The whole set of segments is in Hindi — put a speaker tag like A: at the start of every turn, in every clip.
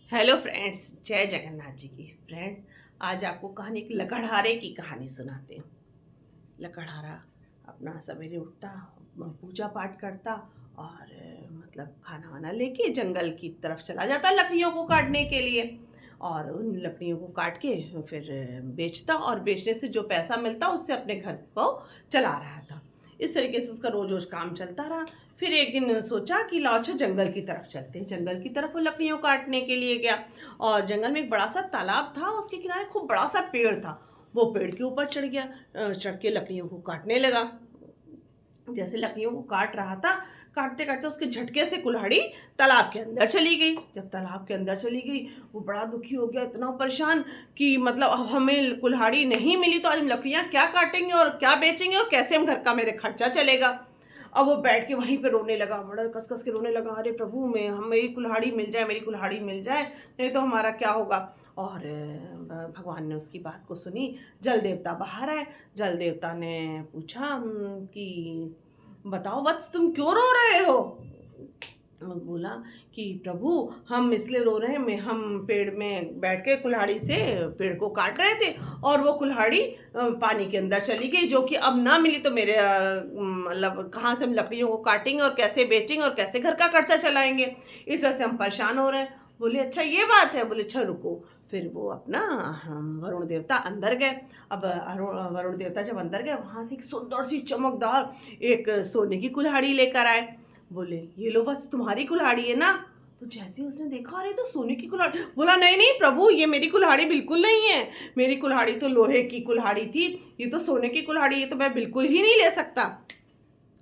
A: हेलो फ्रेंड्स, जय जगन्नाथ जी की। फ्रेंड्स, आज आपको कहानी एक लकड़हारे की कहानी सुनाते हैं। लकड़हारा अपना सवेरे उठता, पूजा पाठ करता और मतलब खाना वाना लेके जंगल की तरफ चला जाता लकड़ियों को काटने के लिए। और उन लकड़ियों को काट के फिर बेचता और बेचने से जो पैसा मिलता उससे अपने घर को चला रहा था। इस तरीके से उसका रोज रोज काम चलता रहा। फिर एक दिन सोचा कि लाओ अच्छा जंगल की तरफ चलते हैं। जंगल की तरफ वो लकड़ियों काटने के लिए गया और जंगल में एक बड़ा सा तालाब था, उसके किनारे खूब बड़ा सा पेड़ था। वो पेड़ के ऊपर चढ़ गया, चढ़ के लकड़ियों को काटने लगा। जैसे लकड़ियों को काट रहा था, काटते काटते उसके झटके से कुल्हाड़ी तालाब के अंदर चली गई। जब तालाब के अंदर चली गई, वो बड़ा दुखी हो गया, इतना परेशान कि मतलब अब हमें कुल्हाड़ी नहीं मिली तो आज हम लकड़ियाँ क्या काटेंगे और क्या बेचेंगे और कैसे हम घर का मेरे खर्चा चलेगा। अब वो बैठ के वहीं पे रोने लगा, बड़ा कस कस के रोने लगा, अरे प्रभु मैं हम मेरी कुल्हाड़ी मिल जाए, मेरी कुल्हाड़ी मिल जाए, नहीं तो हमारा क्या होगा। और भगवान ने उसकी बात को सुनी। जल देवता बाहर आए। जल देवता ने पूछा कि बताओ वत्स तुम क्यों रो रहे हो। बोला कि प्रभु हम इसलिए रो रहे हैं, मैं हम पेड़ में बैठ के कुल्हाड़ी से पेड़ को काट रहे थे और वो कुल्हाड़ी पानी के अंदर चली गई, जो कि अब ना मिली तो मेरे मतलब कहाँ से हम लकड़ियों को काटेंगे और कैसे बेचेंगे और कैसे घर का खर्चा चलाएंगे। इस वजह से हम परेशान हो रहे हैं। बोले अच्छा ये बात है। बोले अच्छा रुको। फिर वो अपना हम वरुण देवता अंदर गए। अब वरुण देवता जब अंदर गए, वहाँ से एक सुंदर सी चमकदार एक सोने की कुल्हाड़ी लेकर आए। बोले ये लो बस तुम्हारी कुल्हाड़ी है ना। तो जैसे उसने देखा, अरे तो सोने की कुल्हाड़ी। बोला नहीं नहीं प्रभु, ये मेरी कुल्हाड़ी बिल्कुल नहीं है। मेरी कुल्हाड़ी तो लोहे की कुल्हाड़ी थी, ये तो सोने की कुल्हाड़ी, ये तो मैं बिल्कुल ही नहीं ले सकता।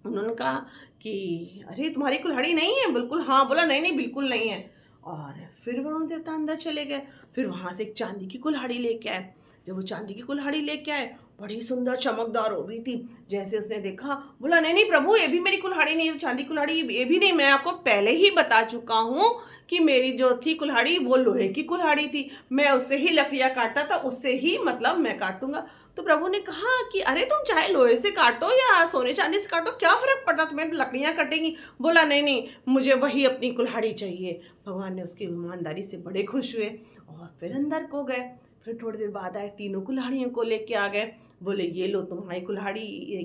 A: उन्होंने कहा कि अरे तुम्हारी कुल्हाड़ी नहीं है बिल्कुल। हाँ। बोला नहीं नहीं बिल्कुल नहीं है। और फिर वरुण देवता अंदर चले गए। फिर वहां से एक चांदी की कुल्हाड़ी लेके आए। जब वो चांदी की कुल्हाड़ी लेके आए, बड़ी सुंदर चमकदार हो रही थी। जैसे उसने देखा, बोला नहीं नहीं प्रभु, ये भी मेरी कुल्हाड़ी नहीं है, चांदी कुल्हाड़ी ये भी नहीं। मैं आपको पहले ही बता चुका हूँ कि मेरी जो थी कुल्हाड़ी वो लोहे की कुल्हाड़ी थी, मैं उससे ही लकड़ियाँ काटता था, उससे ही मतलब मैं काटूंगा। तो प्रभु ने कहा कि अरे तुम चाहे लोहे से काटो या सोने चांदी से काटो, क्या फर्क पड़ता, तुम्हें तो लकड़ियाँ कटेंगी। बोला नहीं नहीं मुझे वही अपनी कुल्हाड़ी चाहिए। भगवान ने उसकी ईमानदारी से बड़े खुश हुए और फिर अंदर को गए। फिर थोड़ी देर बाद आए, तीनों कुल्हाड़ियों को लेके आ गए। बोले ये लो तुम्हारी कुल्हाड़ी,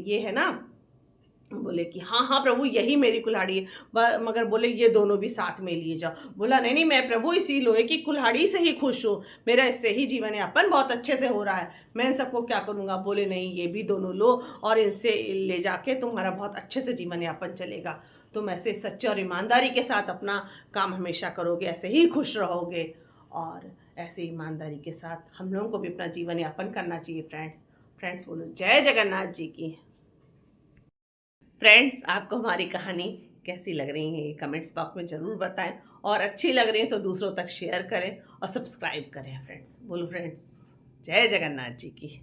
A: ये है ना। बोले कि हाँ हाँ प्रभु यही मेरी कुल्हाड़ी है। मगर बोले ये दोनों भी साथ में लिए जाओ। बोला नहीं नहीं मैं प्रभु इसी लोहे की कुल्हाड़ी से ही खुश हूँ, मेरा इससे ही जीवन यापन बहुत अच्छे से हो रहा है, मैं इन सबको क्या करूँगा। बोले नहीं ये भी दोनों लो और इनसे ले जाके तुम्हारा बहुत अच्छे से जीवन यापन चलेगा। तुम ऐसे सच्चे और ईमानदारी के साथ अपना काम हमेशा करोगे, ऐसे ही खुश रहोगे। और ऐसे ईमानदारी के साथ हम लोगों को भी अपना जीवन यापन करना चाहिए। फ्रेंड्स, फ्रेंड्स बोलो जय जगन्नाथ जी की। फ्रेंड्स, आपको हमारी कहानी कैसी लग रही है ये कमेंट्स बॉक्स में ज़रूर बताएं और अच्छी लग रही है तो दूसरों तक शेयर करें और सब्सक्राइब करें। फ्रेंड्स बोलो फ्रेंड्स, जय जगन्नाथ जी की।